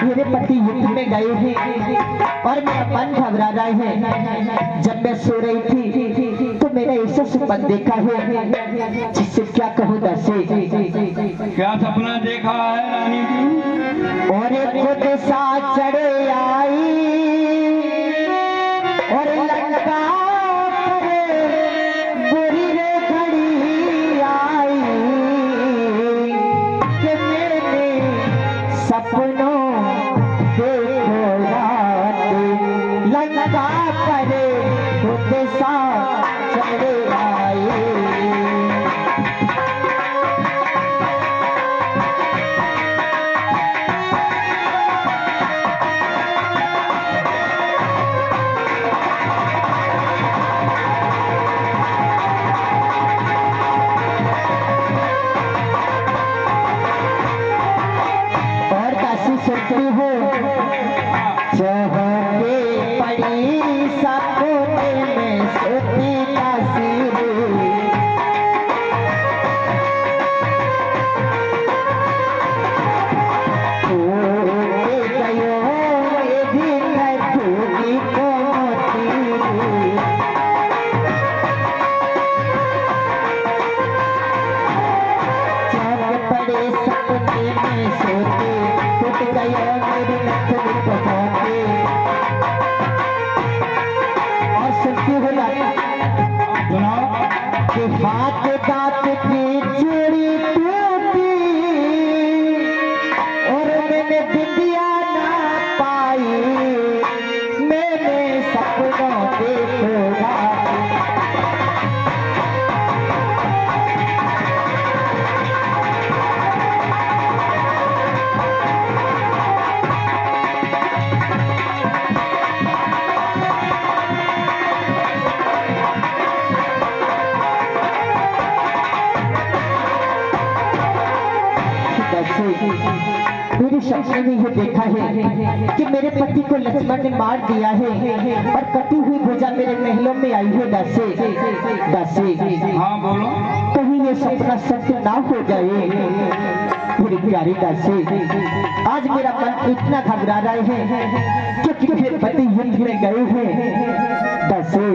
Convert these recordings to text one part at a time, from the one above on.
मेरे पति युद्ध में गए हैं और मेरा मन घबरा रहा है। जब मैं सो रही थी तो मैंने ऐसा सपना देखा है जिससे क्या कहूँ दसे। क्या सपना देखा है रानी जी? और खुद सा चढ़े आई और लंका बुरी रे खड़ी आई कि मैंने सपनों देखो लंका पर खुद सा चढ़े आई। सुनती हो चौहके पड़ी सपने में सोती तस्वीर गयो ये दिन झूठी को चौक पड़े सपने में सोते गया मेरी नथनी को पहुंचे। और सुनती हो कि हाथ दांत की जोड़ी टूटी और मैंने बिंदिया ना पाई, मैंने सपनों देखा। मेरे सपने में ये देखा है कि मेरे पति को लक्ष्मण ने मार दिया है और कटी हुई भुजा मेरे महलों में आई है। दासे दासे हाँ बोलो। कहीं ये सपना सत्य ना हो जाए। मेरी प्यारी दासे, आज मेरा मन इतना घबरा रहा है क्योंकि मेरे पति युद्ध में गए हैं। दासे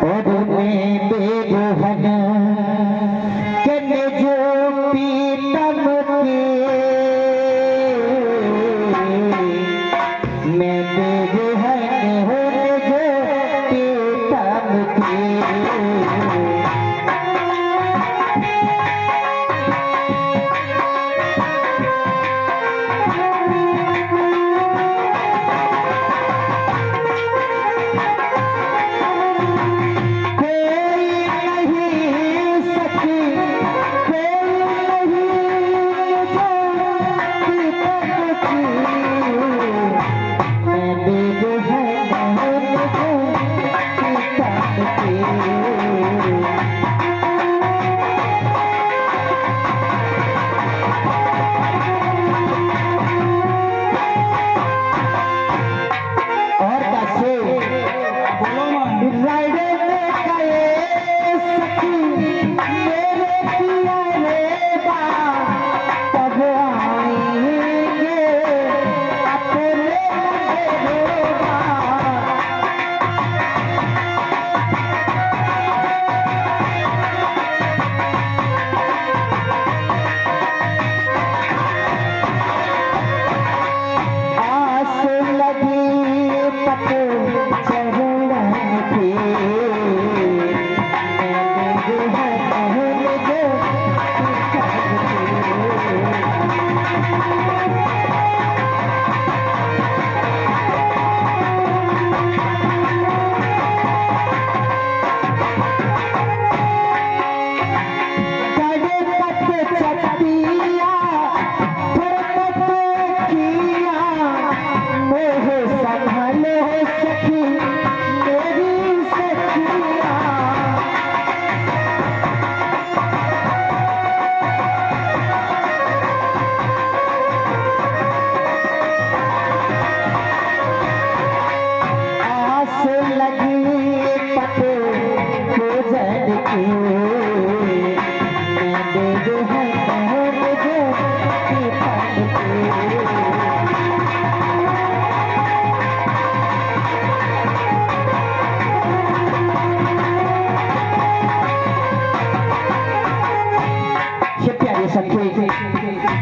और मैं बेगोहन करने जो पीतम के मैं बेगोहन होने जो पीतम के। कोई नहीं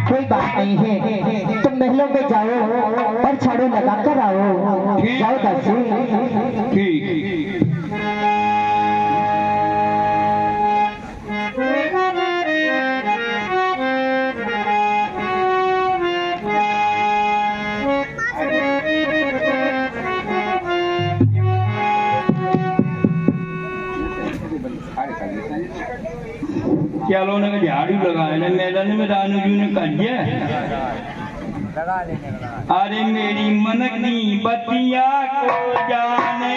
कोई बात नहीं है, तुम महलों में जाओ और झाड़ू लगा कर आओ। जाओ दासी। ठीक। चलो ने झाड़ू लगाए ने मैदान में रानू जी ने कर दिया। अरे मेरी मन की बतिया को जाने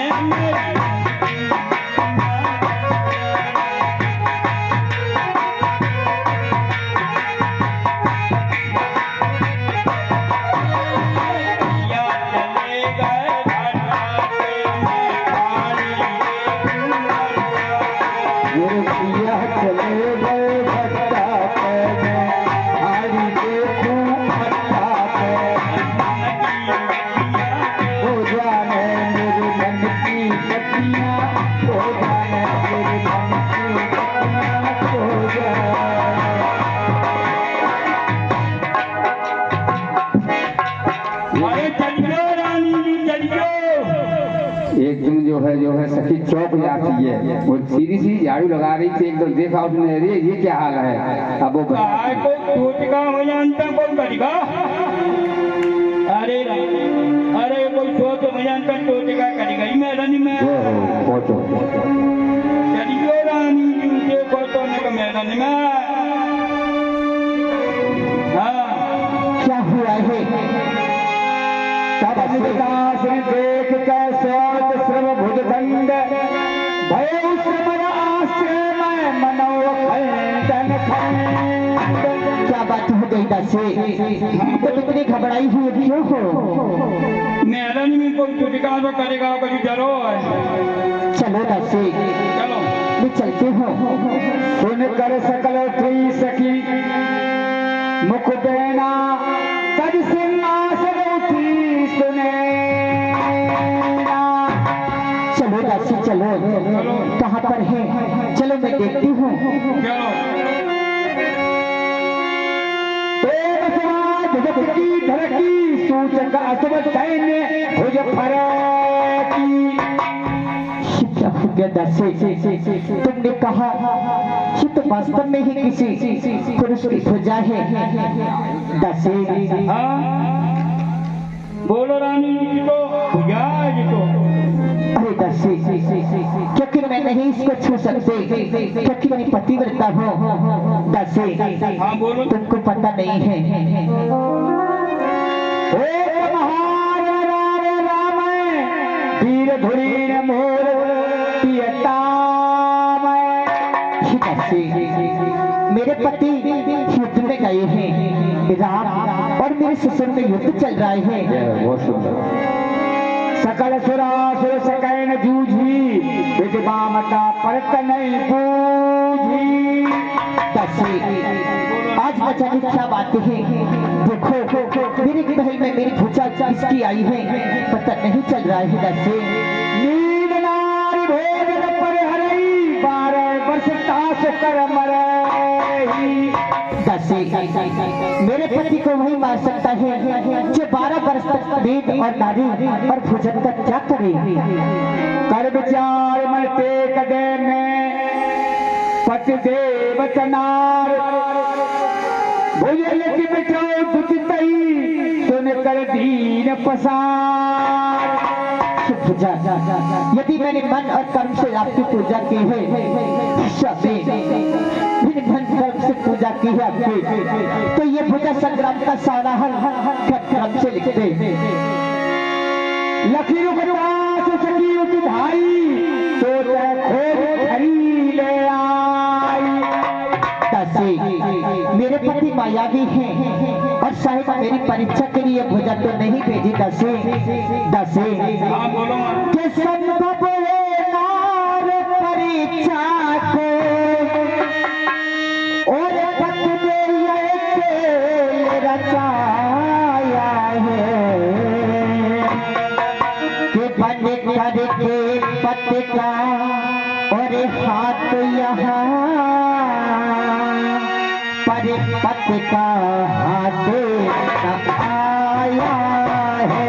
एक दिन जो है सखी चौक जाती है, वो सीधी सी झाड़ू लगा रही थी, एकदम देखा उसने, अरे ये क्या हाल है। अब वो अरे कोई सोच जानता टोटेगा करेगा ही मैदान में चलियो रानी जी के फोटो मैदान में। हाँ क्या हुआ है? देख कर स्वाद श्रम भुजदंड भय श्रम आश्रय में मनो खंडन खंड। क्या बात हो गई दासी? तो इतनी घबराई हुई क्यों हो? मैदान में कोई टोटेगा तो करेगा कभी डरो है। चलो दासी, चलो मैं चलती हूँ। सुन कर सकल थी सखी मुख देना तज सिंहासन उठी सुने। चलो दासी चलो, कहाँ पर है? चलो मैं देखती हूँ। चलो धरकी सूचक असव सैन्य भुज फरकी। क्या हो गया दासी? तुमने कहा कि तो वास्तव में ही किसी पुरुष की भुजा है दासी? हाँ बोलो रानी जी को भुजा जी को। अरे दासी, क्योंकि मैं नहीं इसको छू सकती, क्योंकि मैं पतिव्रता हूँ दासी। हाँ बोलो। तुमको पता नहीं है पति युद्ध में गए हैं, राम और मेरे ससुर में युद्ध चल रहा है। बहुत सुंदर। सकल सुरासुर सकैन जूझी, विद्वामता परत नहीं बूझी। आज बचाने क्या बातें हैं, देखो मेरी महल में मेरी भुजा किसकी आई है पता नहीं चल रहा है। दसे नींद नारी भोजन पर हरई, 12 वर्ष तास कर मरई। दसे मेरे पति को वही मार सकता है जो 12 वर्ष तक नींद और नारी और भोजन का त्याग करे। कर विचार मन टेक दे में, पति देव चनार। भुजल की बिचाओ दुचितई, सुन कर दीन पसार। पूजा यदि मैंने मन और कर्म से आपकी पूजा की है, धन कर्म से पूजा की है आपकी, तो ये भुजा संग्राम का सारा हल क्रम से लिखते। लकीरों के पास सकी उचित धाई, तो खोज खरी ले आई। मेरे पति मायावी हैं और शायद मेरी परीक्षा के लिए भुजा तो नहीं भेजी। दसे के संभव है नार परीक्षा को, और पत ने ये रचाया है कि बन करके पत का और हाथ यहाँ पर पत का हाथ आया है।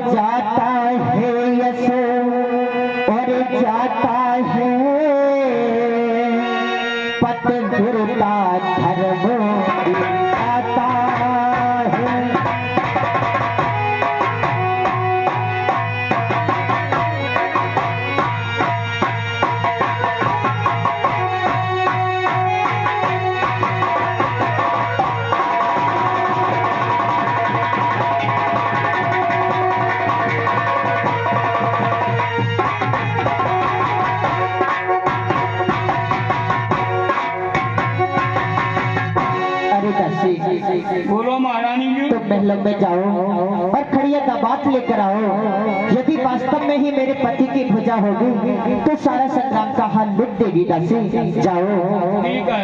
जाता है यश और जाता है पत गिरता धर्म आता है। बोलो महारानी जी। तो महलों में जाओ और खड़िया का बात लेकर आओ। यदि वास्तव में ही मेरे पति की भुजा होगी तो सारा संग्राम का हाल लुट देगी। दासी जाओ। ठीक है।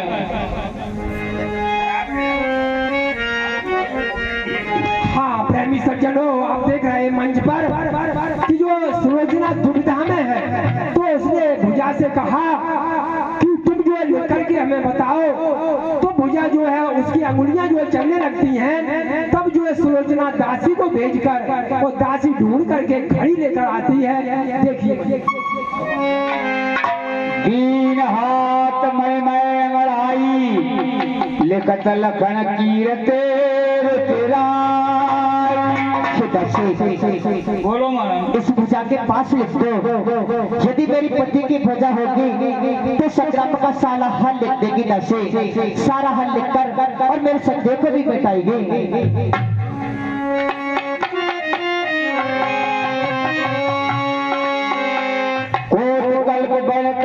हाँ प्रेमी सज्जनों, आप देख रहे हैं मंच पर कि जो सुलोचना दुविधा में है, तो उसने भुजा से कहा कि तुम जो लेकर के हमें बताओ। तो भुजा जो है उसकी अंगुलियां जो चलने लगती हैं, तब जो है सुलोचना दासी को भेजकर वो दासी ढूंढ करके घड़ी लेकर आती है। देखिए दीन हाथ मैं मड़ाई, लिखत लखन कीरते तेरा। बोलो महारानी। इस भुजा के पास लिख दो, यदि मेरी पति की भुजा होगी तो संग्राम का सारा हल लिख देगी। दासी सारा हल लिखकर और मेरे संदेह को भी मिटाएगी।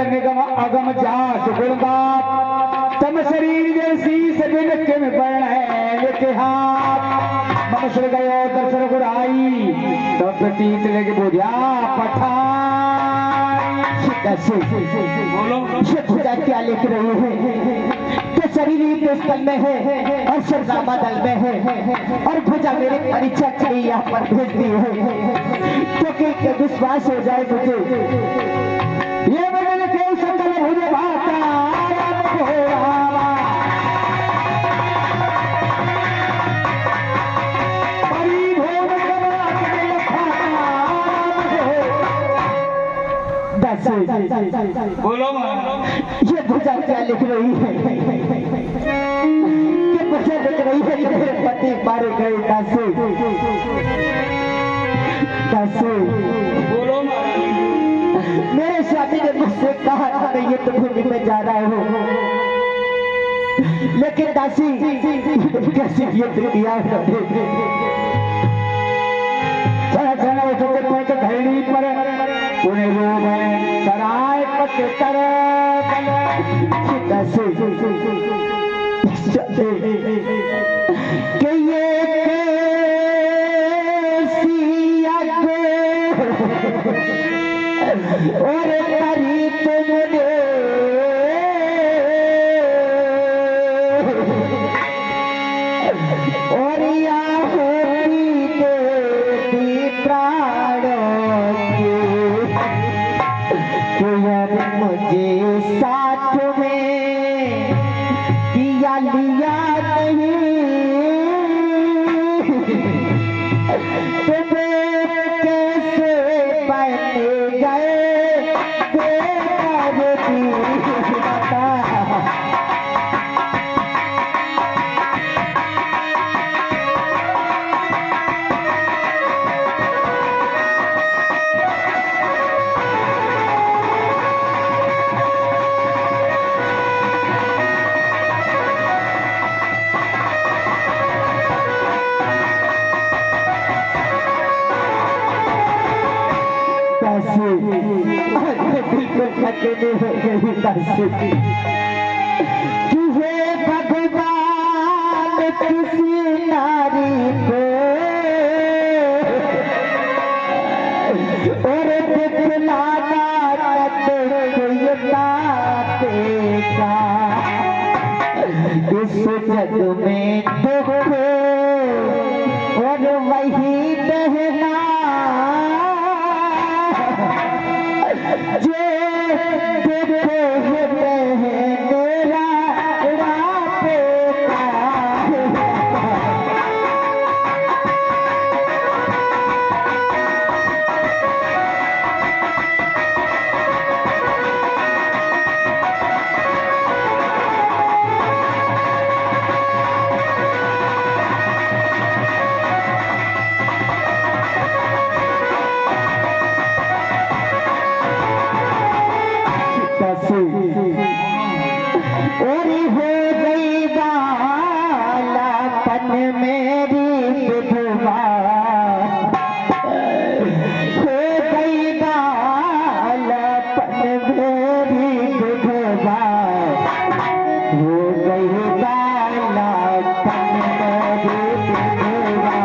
निगम अगम जास गुणगात, तम शरीर जैसी सजन के में बण है लेके हाथ। मनुष्य गयो दर्शन गुराई, तो प्रतीत लेके बुझा पठाई। बोलो। ये भुजा क्या लिख रही है कि शरीर ही तो स्थल में है और सरनामा दल में है, और भुजा मेरे परीक्षा के लिए यहाँ पर भेज दी है क्योंकि विश्वास हो जाए मुझे। ये बदल के सकल भुज भाता बोलो महारानी। ये भुजा क्या लिख रही है, ये भुजा लिख रही है कि मेरे पति मारे गए। दासी दासी बोलो महारानी। मेरे स्वामी ने मुझसे कहा था मैं ये तो भूमि में जा रहा हूँ, लेकिन दासी कैसे युद्ध किया चला चला उठो के पहुंच घड़ी पर उन्हें रूप है सराय पत्ते कर दासी कि ये कैसी आग और करी तुमने और आहुति देती प्राणों की कि यार मुझे साथ में किया लिया नहीं, तुम्हें कैसे बन गए बेदर्दी बता। बिल्कुल अकेले हो गई दासी कि हे भगवान किसी नारी को और दिखलाना देगा इस जग में दुख और वही बहना जो तेरे मेरा रापे का और हो गई बालापन मेरी विधवा, हो गई बालापन मेरी विधवा, हो गई बालापन मेरी विधवा।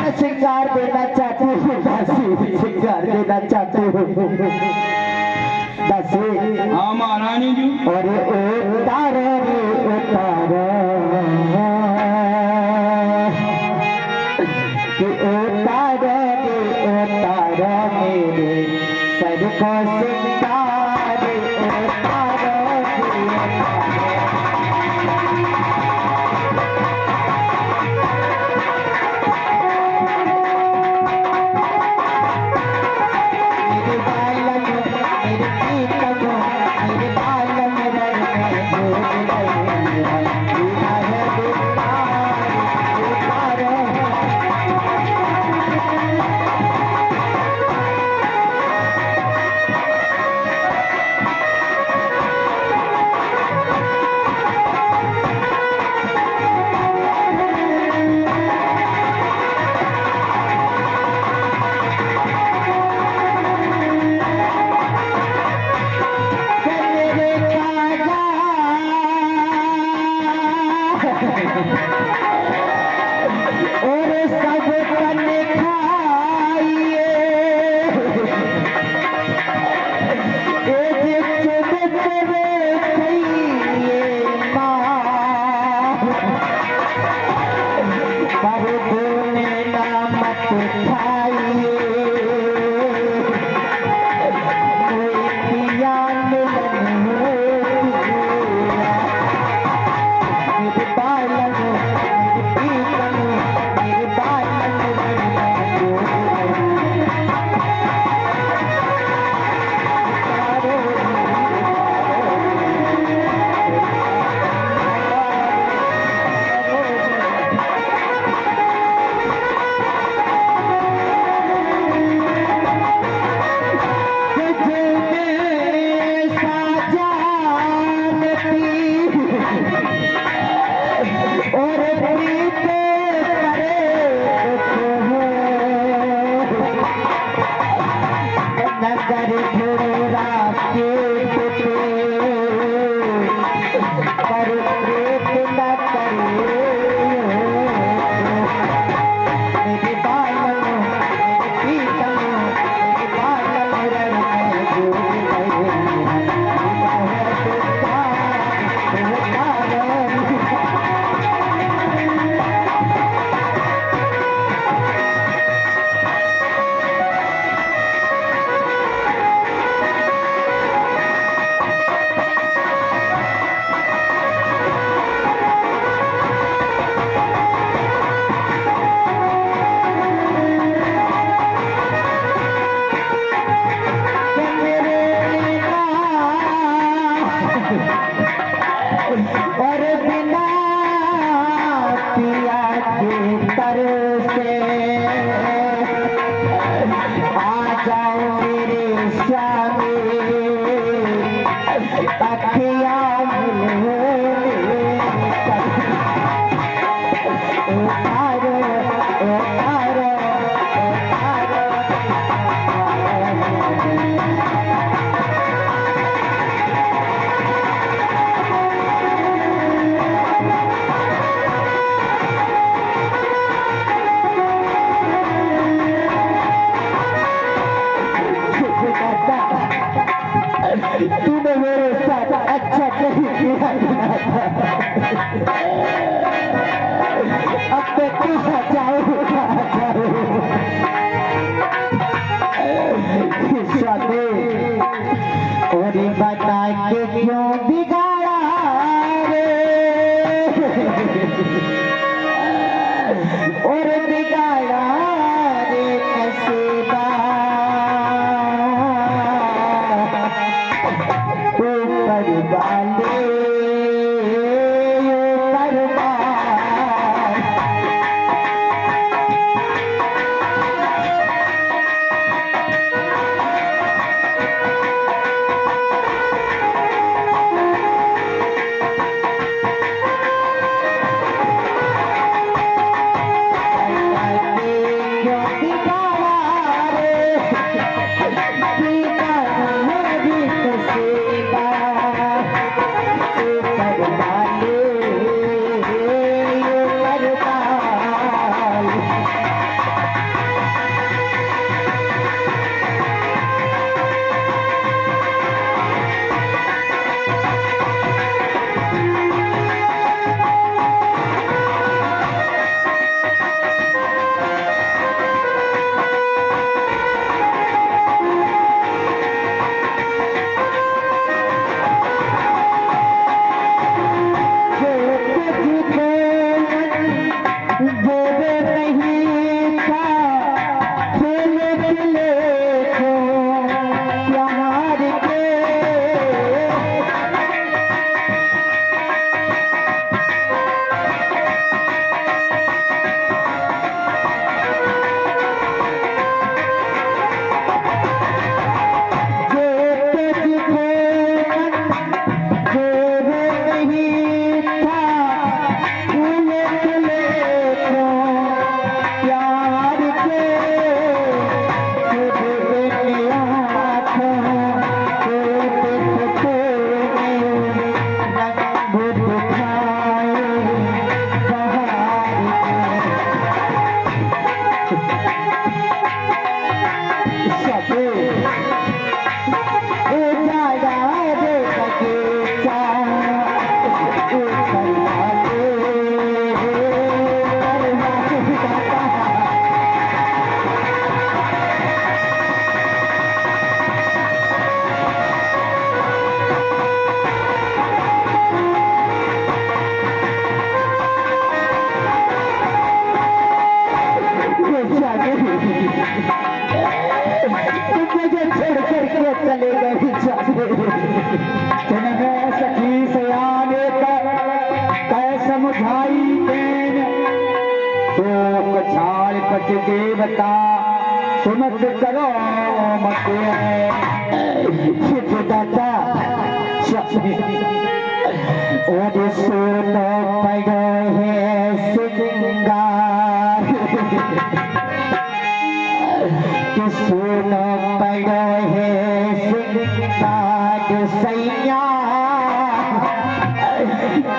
मैं श्रृंगार देना चाहती हूँ दासी, श्रृंगार देना चाहती हूँ दासी। हाँ महारानी जी। और ओ तारा रे ओ तारा कि ओ तारा रे ओ तारा मेरे सर को श्रृंगार ओ तारा तूने मेरे साथ अच्छा नहीं किया अब मैं कहाँ जाऊँ स्वामी और बता के क्यों बिगाड़ा रे और बिगाड़ा रे नसीबा ऊपर वाले नहीं था खेले खिले को प्यार के चले गए सखी सयाने कै समझाई देन शोक छाड़ पच देवता सुमत करो मत दादा और सोनो पड़ो है सिंगार कि सोनो पड़ो है सिंगार सैया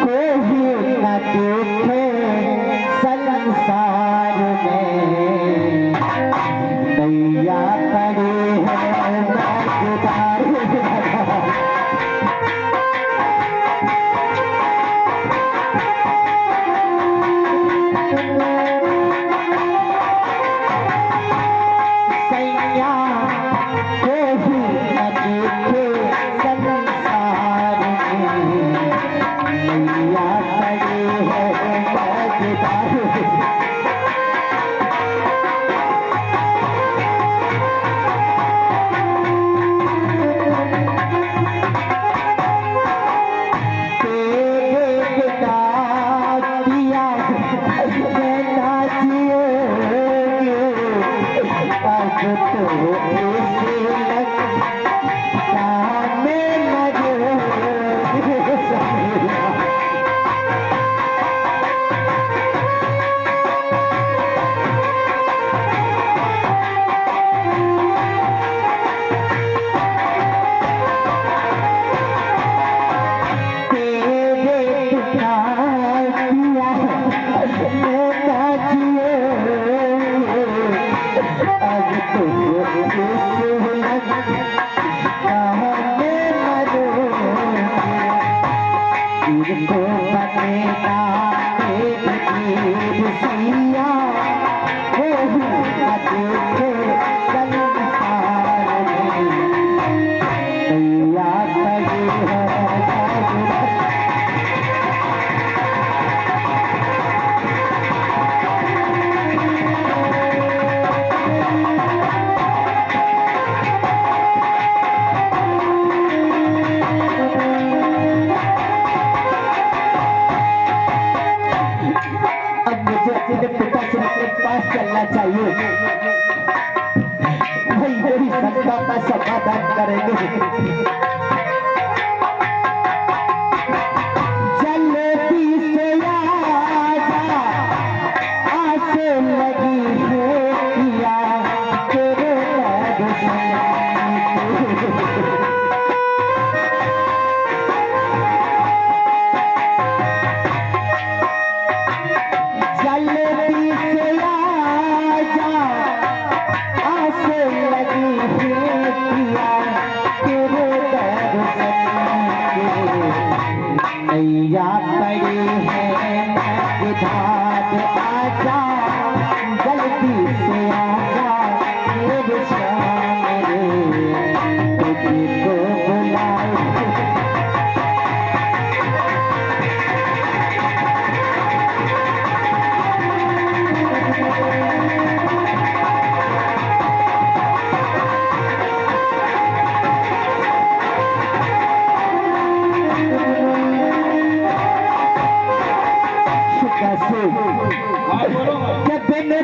कोई न देखे संसार में नैया पड़े है मजेदार चलना चाहिए भाई मेरी शंका का समाधान करेंगे जलेबी से आजा आसे लगी है किया तेरे दर्शन नैया पड़ी है मझधार आजा जल्दी से आजा मेरे सामने तुझको बुलाए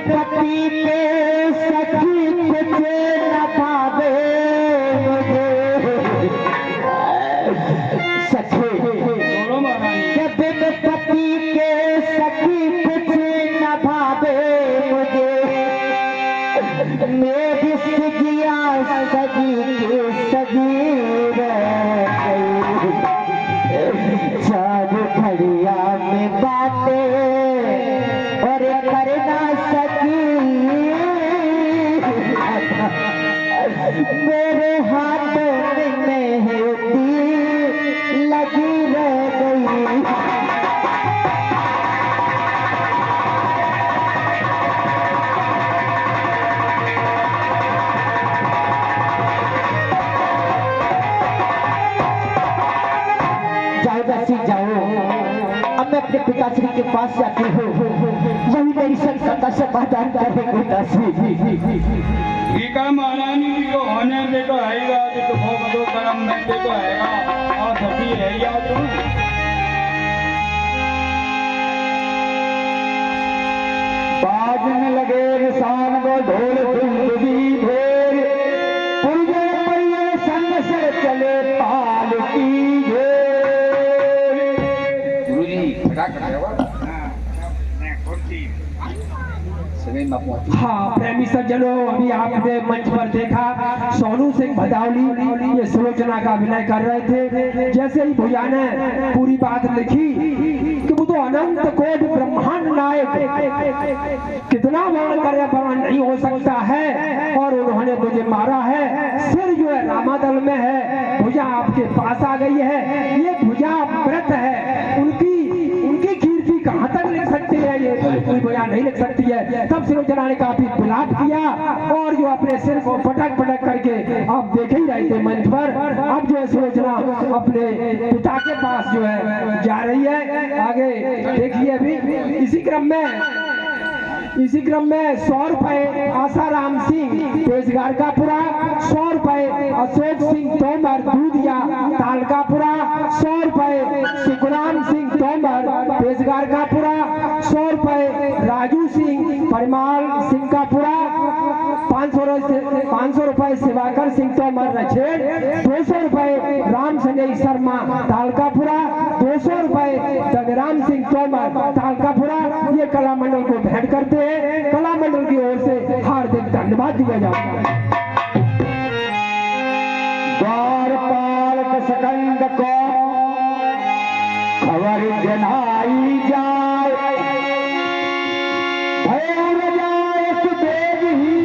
पति के सखी कुछ न भावे मुझे सखी बोलो महारानी। जब मैं पति के सखी कुछ न भावे मुझे मेरी सजिया सजी के सजी रह गई चार घड़िया में बातें और करना सकी मेरे हाथों में मेहंदी लगी रह गई जाओ अब मैं अपने पिताश्री के पास जाती हूँ वही मेरी संकटता से बाजार करने पिताश्री ठीक है महारानी जी को होने दे तो आएगा तो भोग दो कर्म में दे तो आएगा और सभी है याद बाजने लगे निशान को ढोल भी ढेर पुरजे पहिए संग से चले पाल की घेर। गुरुजी फटाक हाँ प्रेमी सज्जनों, अभी आपने मंच पर देखा सोनू सिंह भदावली ये सुलोचना का अभिनय कर रहे थे। जैसे ही भैया ने पूरी बात लिखी कि वो तो अनंत कोटि ब्रह्मांड नायक कितना वर्णन करे वर्णन नहीं हो सकता है और उन्होंने मुझे मारा है। सिर जो है रामादल में है, भुजा आपके पास आ गई है। ये भुजा व्रत है, उनकी कीर्ति कहाँ तक लिख सकती है, ये कोई भुजा नहीं लिख सकती है। तब सुलोचना ने काफी विलाप किया और जो अपने सिर को पटक पटक करके आप देख ही रहे थे मंच पर। अब जो है सुलोचना अपने पिता के पास जो है जा रही है। आगे देखिए अभी इसी क्रम में 100 रुपए आसाराम सिंह तेजगारकापुरा, 100 रुपए अशोक सिंह तोमर दूधिया तालकापुरा, 100 रुपए सुखराम सिंह तोमर तेजगारकापुरा, 100 रुपए राजू सिंह परिमाल सिंहकापुरा, 500 रुपए शिवाकर सिंह तोमर रछेड़, 200 रुपए राम संजय शर्मा तालकापुरा, 200 रुपए जगराम सिंह तोमर तालकापुरा। ये कला मंडल को भेंट करते हैं। कला मंडल की ओर से हार्दिक धन्यवाद दिया जाता है। द्वारपाल सकंद को खबर जनाई जाए, भैर जाए सुदेव ही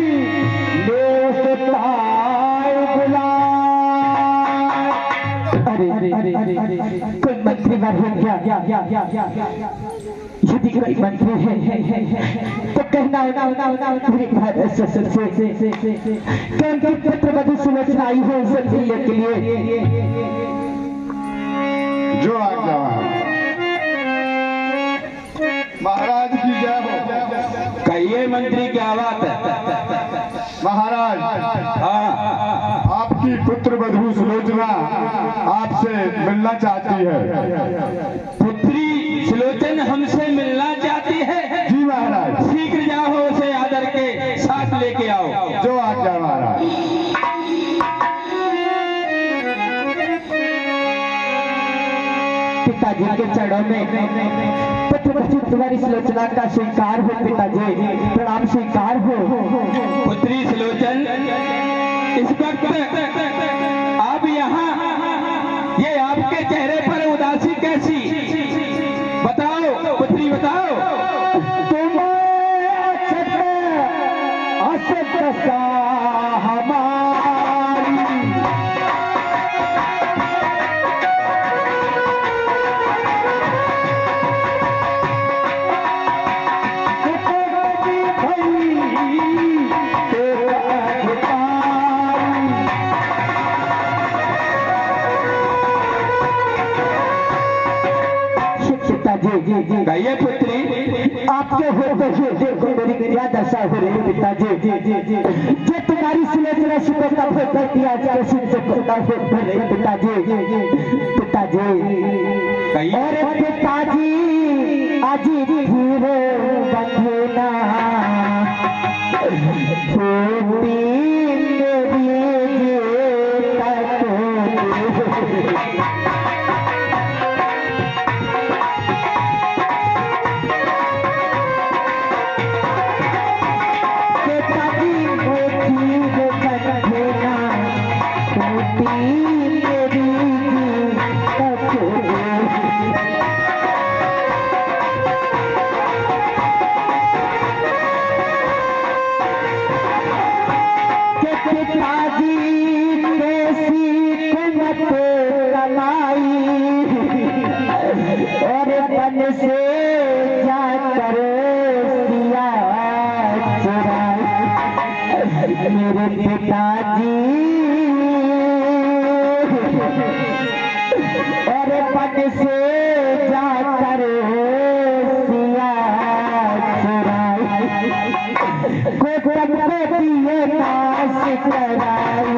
देवताय बुलाए। अरे कोई मंत्री बार हो क्या यदि कोई मंत्री है तो कहना पूरी भारत से क्योंकि पुत्रवधू सुलोचना आई है उसे मिलने के लिए जो आज्ञा महाराज की जय हो। कहिए मंत्री क्या बात है महाराज आपकी पुत्र वधू सुलोचना आपसे मिलना चाहती है। पुत्री सुलोचन हमसे मिलना चाहती है। जी महाराज। शीघ्र जाओ उसे आदर के साथ लेके आओ। जो आज्ञा महाराज। पिताजी के चरणों में पुत्रवधू तुम्हारी सुलोचना का स्वीकार हो। पिताजी प्रणाम स्वीकार हो। पुत्री सुलोचन इस वक्त आप यहाँ ये आपके चेहरे पर उदासी कैसी, बताओ पुत्री बताओ। कहिए पुत्री आपके होते देखो मेरी क्या दशा हो रही है। पिताजी जो तुम्हारी सुलोचना सुकता हो करती आज कैसे सुकता हो रही पिताजी। और पिताजी आज धीरे बंधना से जाकर सिया चुराए मेरे पिताजी और पद से जाकर सिया चुराए गोबर को दिए पास कराई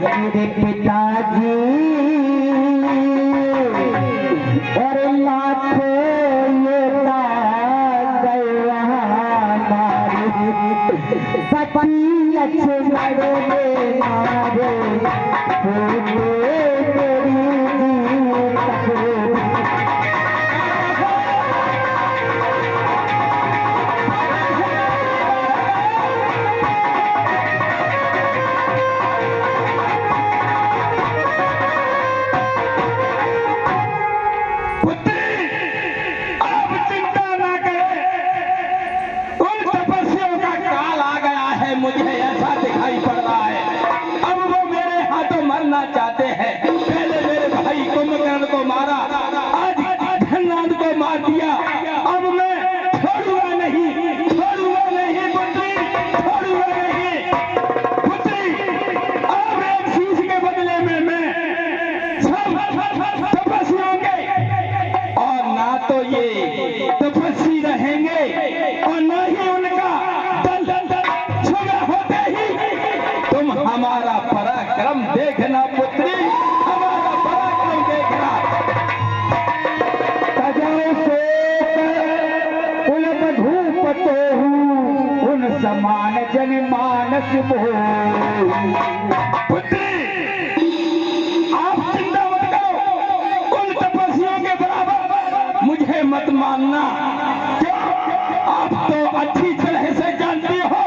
मेरे पिताजी और लाखों ये गए मारे पति अच्छे मारे मारे मुझे ऐसा दिखाई पड़ रहा है अब वो मेरे हाथों मरना चाहते हैं। पहले मेरे भाई कुंभकर्ण को मारा, आज धननाद को मार दिया। अब मैं छोड़ूंगा नहीं पुत्री, छोड़ूंगा नहीं पुत्री। अब एक शीश के बदले में मैं सब तपस्वियों के और ना तो ये तपस्वी रहेंगे और ना ही उनका हमारा पराक्रम देखना पुत्री, हमारा पराक्रम देखना। उलट धूप तो उन समान जन मानस पुत्री आप चिंता मत करो, उन तपस्वियों के बराबर मुझे मत मानना। क्यों? आप तो अच्छी तरह से जानती हो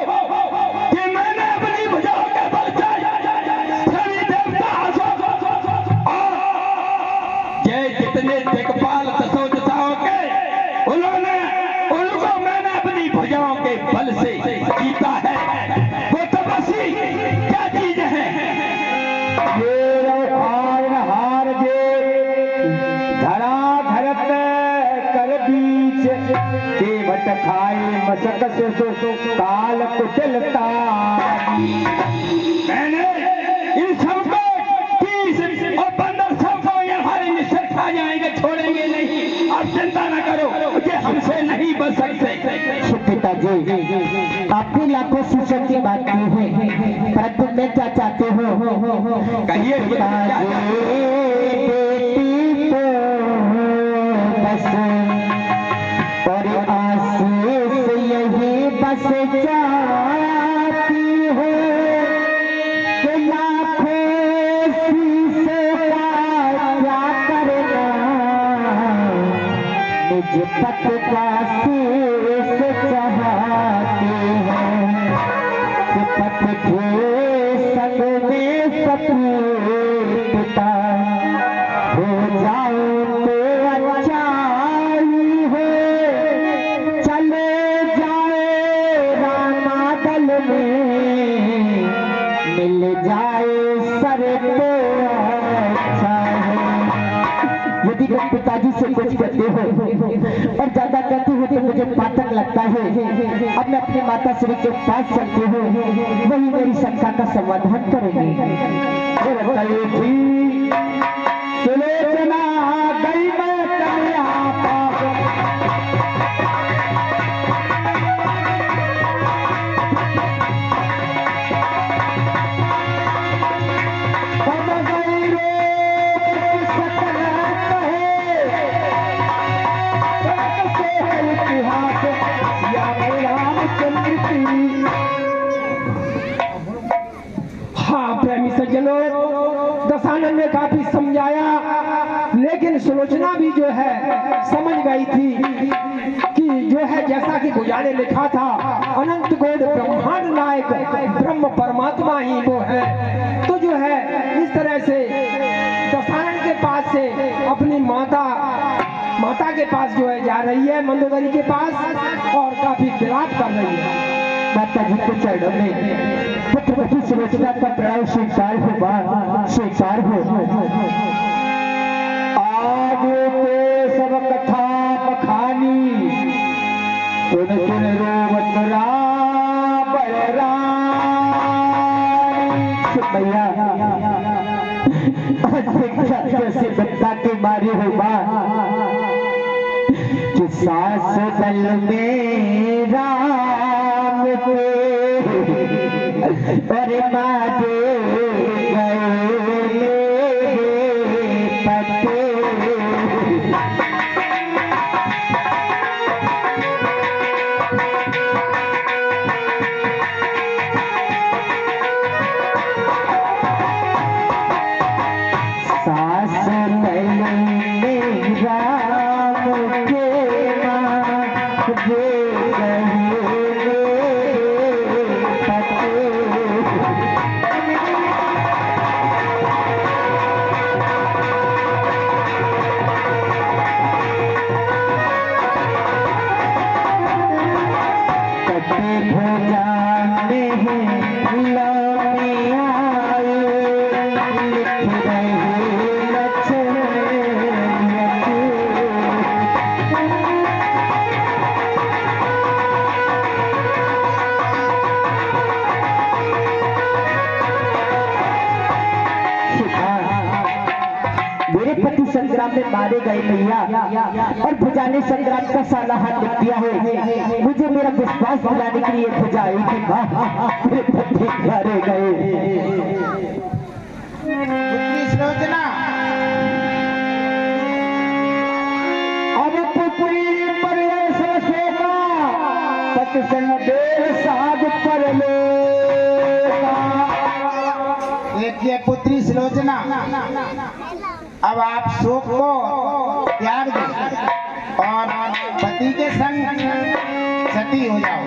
जितने दिक्पाल दसों दिशाओं के उनको मैंने अपनी भुजाओं के बल से जीता है। वो तपस्वी क्या चीज है? ये हार जे धरा धरत कर बीच केवट खाए मसक सो काल कुचलता। मैंने इन सबको और बंदर सबको हमारे निश्चय खा जाएंगे, छोड़ेंगे नहीं। आप चिंता न करो, ये हमसे नहीं बच सकते। पिताजी आपने लाखों शिक्षक की बात की है, परंतु मैं क्या चाहते हो कहिए पिताजी बेटी तो बस और आशीष यही बस चाहती हो कि लाखों निज पत का शीश चाहते हैं कि पत के संग में सपूता हो जाओ तो अच्छा ही हो। चले जाए रामा दल में मिल जाए सर तो अच्छा है। यदि तुम पिताजी से कुछ कहते हो और ज्यादा कहते हो तो मुझे पातक लगता है। अब मैं अपनी माता श्री के पास चलती हूँ, वही मेरी शंका का समाधान करेंगे। सुलोचना गई मैं कन्या सकल सज्जनों, दशानन ने काफी समझाया, लेकिन सुलोचना भी जो है समझ गई थी कि जो है जैसा कि भुजा ने लिखा था, अनंत कोट ब्रह्मांड नायक ब्रह्म परमात्मा ही वो है। तो जो है इस तरह से दशानन के पास से अपनी माता के पास जो है जा रही है, मंदोदरी के पास, और काफी विलाप कर रही है। माता जी के चरणों में पुत्रवती सुलोचना का प्रणव स्वीकार हो, स्वीकार हो। आगे के सब कथा बखानी, सुन सुन रोवत राम बलराम। भैया जैसे बत्ता के मारी हो बात कि सास दल में राम के अरे मारे गए पते। सास दल में राम के मारे गए पते। कटे भोजा में लौने आए, लिख रहे लक्ष्मण के। मेरे पति संग्राम में मारे गए भैया, और भुजा ने संग्राम का साला हाथ लिख दिया है। मुझे मेरा विश्वास दिलाने के लिए भुजा आई कि मेरे पति मारे गए। पुत्री सुलोचना, अब पुत्री पर शोका, पति संग देव साध पर लोका। देखिए पुत्री सुलोचना, अब आप शोक को त्याग दो और पति के संग सती हो जाओ।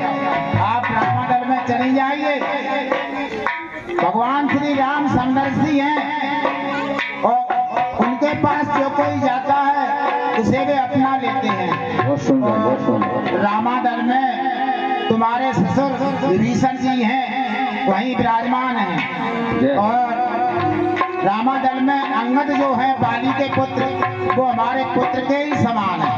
आप रामादल में चली जाइए। भगवान श्री राम समदर्शी हैं और उनके पास जो कोई जाता है उसे वे अपना लेते हैं। रामादल में तुम्हारे ससुर विभीषण जी हैं, वहीं विराजमान हैं। और रामादल में अंगद जो है बाली के पुत्र, वो हमारे पुत्र के ही समान है।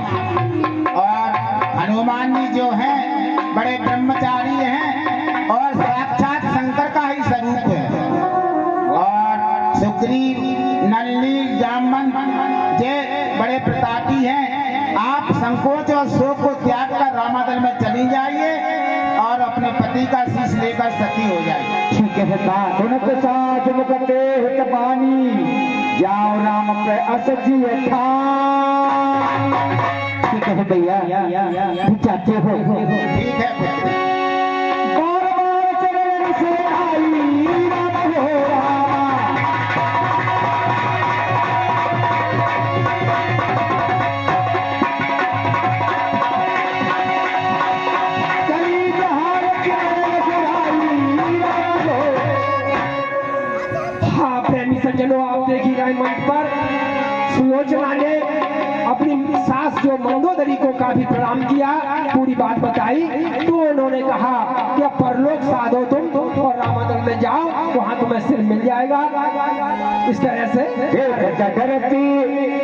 और हनुमान जी जो हैं बड़े ब्रह्मचारी हैं और साक्षात शंकर का ही स्वरूप है। और सुग्रीव, नलिनी, जामन ये बड़े प्रतापी हैं। आप संकोच और शोक को त्याग कर रामादल में चली जाइए और अपने पति का शीश लेकर सती हो जाइए। ठीक है बात। सुनत साथ मुकते हित पानी, जाओ राम पे असजी था। ठीक है भैया, चाहते हो? ठीक है पुत्री। बार बार चरण से आई राम हो रामा, कई जहान चरण जुराई राम हो। हाँ प्रेमी सज्जनों, आप देख ही रहे मंच पर सुलोचना ने अपनी सास जो मंदोदरी को काफी प्रणाम किया, पूरी बात बताई। तो उन्होंने कहा कि अब परलोक साधो तुम और रामादल में जाओ, वहां तुम्हें सिर मिल जाएगा। इस तरह से धरती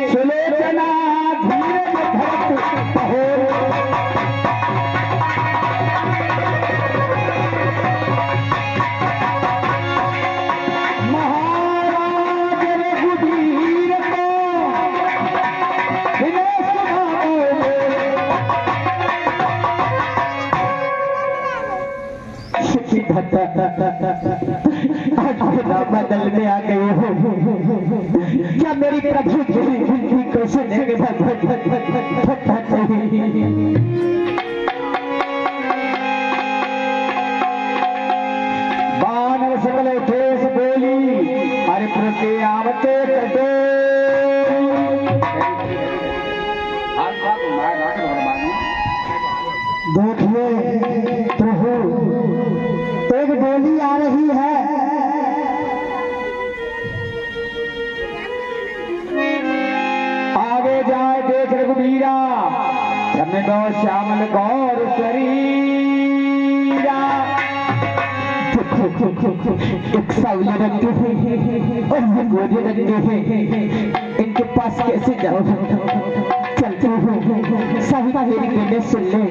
सुलोचना धीरज धरत बहोर। महाराज रघुवीर को विनय सुनाओ। रामादल में आ गए हो, क्या मेरी प्रभु की विनती को सुनेंगे? बानर सकल ठेस बोली, देखिए प्रभु, एक डोली आ रही है। आगे जाए देख रघुबीरा, समय गौ श्यामल गौर शरीरा। एक सावले रंग के हैं और ये गोरे रंग के हैं, इनके पास कैसे जाओ? चलते हो सभी मेरी गले सुन ले।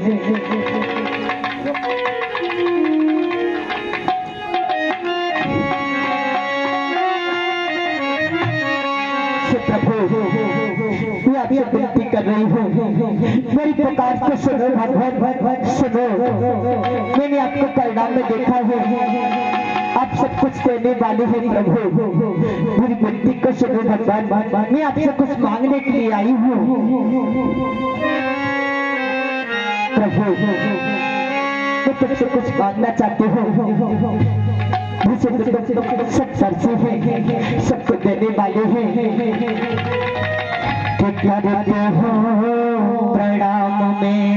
प्रभु मैं आपसे विनती कर रही हूँ, मेरी पुकार को सुनो भगवान, सुनो। मैंने आपको परिणाम में देखा है, आप सब कुछ देने वाले हैं प्रभु। मेरी विनती को सुनो भगवान, मैं आपसे कुछ मांगने के लिए आई हूँ प्रभु। मैं तुमसे कुछ मांगना चाहती हूँ, मुझे सब सरसे हैं, सबको देने वाले हैं। क्या देते हो प्रणाम में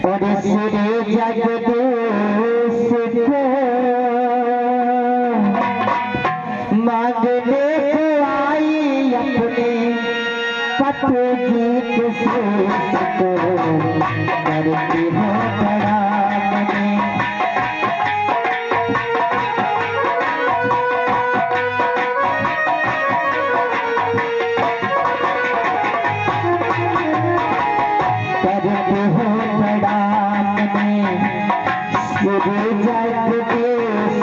और सिरे जगदीश को मांगने को आई अपने पति जी से को करती हो प्रणाम में। करते हो प्रणाम में सिरे जगदीश